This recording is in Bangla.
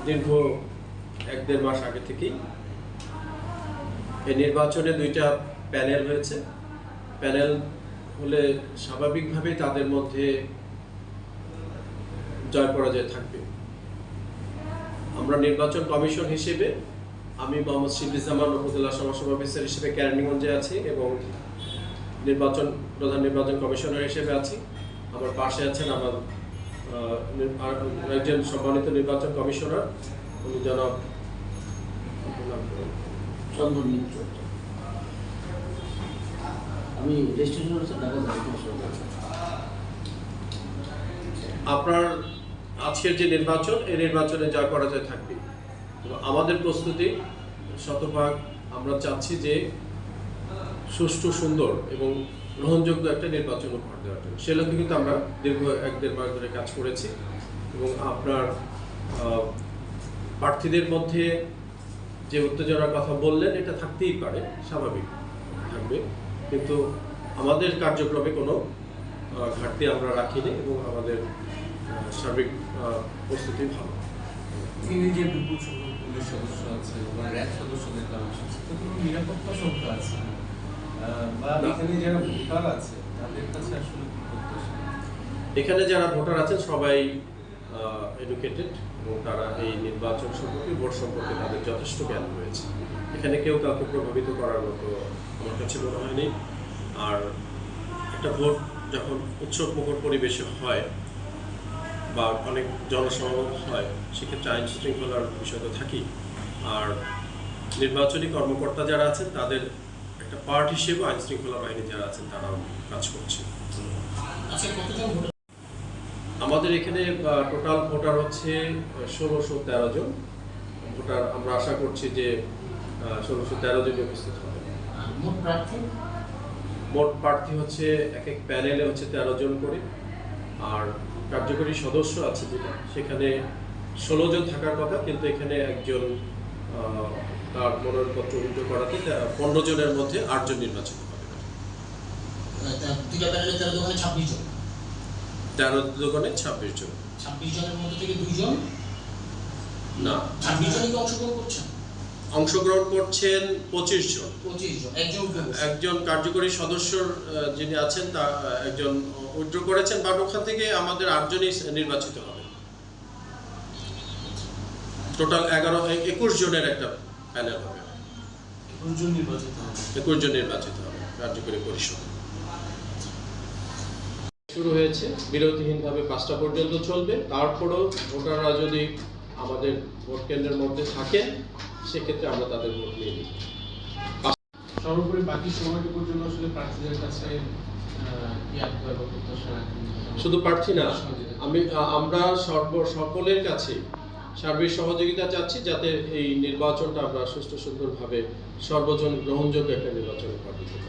দীর্ঘ 1-1.5 মাস আগে থেকেই এই নির্বাচনে 2টা প্যানেল হয়েছে। প্যানেল হলে স্বাভাবিকভাবেই তাদের মধ্যে জয় পরাজয় থাকবে। আমরা নির্বাচন কমিশন হিসেবে আমি মোহাম্মদ শিবলিজামান উপজেলা সমাজসেবা অফিসার হিসেবে কেরানীগঞ্জে আছি এবং প্রধান নির্বাচন কমিশনার হিসেবে আছি। আমার পাশে আছেন আমার একজন সম্মানিত নির্বাচন কমিশনার, উনি জনাব চন্দন মিত্র। আমি আপনার আজকের যে নির্বাচন, এই নির্বাচনে জয় পরাজয় থাকবে। আমাদের প্রস্তুতি শতভাগ। আমরা চাচ্ছি যে সুষ্ঠু, সুন্দর এবং গ্রহণযোগ্য একটা নির্বাচন উপহার দেওয়ার জন্য। সে লক্ষ্যে কিন্তু আমরা দীর্ঘ 1-1.5 মাস ধরে কাজ করেছি এবং আপনার প্রার্থীদের মধ্যে যে উত্তেজনার কথা বললেন, এটা থাকতেই পারে, স্বাভাবিক থাকবে, কিন্তু আমাদের কার্যক্রমে কোনো ঘাটতি আমরা রাখিনি এবং আমাদের সার্বিক প্রস্তুতি ভালো। তিনি যে বিপুল সংখ্যক পুলিশ সদস্য আছে বা র্যাব সদস্যদের কারণ নিরাপত্তা সংখ্যা আছে বা এখানে যারা ভোটার আছে তাদের কাছে আসলে কি প্রত্যাশা? এখানে যারা ভোটার আছেন সবাই এডুকেটেড এবং তারা এই নির্বাচন সম্পর্কে, ভোট সম্পর্কে তাদের যথেষ্ট জ্ঞান রয়েছে। এখানে কেউ কাউকে প্রভাবিত করার মতো আমার কাছে মনে হয়নি। আর একটা ভোট যখন উৎসব মুখর পরিবেশে হয় বা অনেক জনসমাগম হয়, সেক্ষেত্রে আইন শৃঙ্খলার বিষয় তো থাকেই। আর নির্বাচনী কর্মকর্তা যারা আছেন তাদের একটা পার্ট হিসেবে আইন শৃঙ্খলা বাহিনী যারা আছেন তারাও কাজ করছে। আমাদের এখানে টোটাল ভোটার হচ্ছে 1613 জন ভোটার। আমরা আশা করছি যে 1613 জন উপস্থিত হবে। মোট প্রার্থী হচ্ছে এক এক প্যানেলে হচ্ছে 13 জন করে, আর কার্যকরী সদস্য আছে যেটা, সেখানে 16 জন থাকার কথা, কিন্তু এখানে একজন তার মনোনয়নপত্র উল্টো করাতে 15 জনের মধ্যে 8 জন নির্বাচিত হবে। 13 দোকানে 26 জন। 26 জনের মধ্যে থেকে 2 জন না, 26 জনই অংশগ্রহণ করছেন। অংশগ্রহণ করছেন 25 জন। 25 জন। একজন কার্যকরী সদস্য যিনি আছেন তা একজন উইথড্র করেছেন, বাট ওখান থেকে আমাদের 8 জনই নির্বাচিত হবে। টোটাল 21 জনের একটা প্যানেল হবে। 21 জন নির্বাচিত হবে। 21 জন নির্বাচিত হবে কার্যকরী পরিষদ। শুরু হয়েছে বিরতিহীনভাবে 5টা পর্যন্ত চলবে। তারপরেও ভোটাররা যদি আমাদের ভোট কেন্দ্রের মধ্যে থাকেন, সেক্ষেত্রে আমরা তাদের ভোট নিয়ে নিই। সর্বোপরি বাকি সময়টুকুর জন্য আসলে প্রার্থীদের কাছে কি আবদার বা প্রত্যাশা রাখেন? শুধু প্রার্থী না, আমরা সকলের কাছে সার্বিক সহযোগিতা চাচ্ছি, যাতে এই নির্বাচনটা আমরা সুষ্ঠু সুন্দরভাবে সর্বজন গ্রহণযোগ্য একটা নির্বাচন করতে পারি।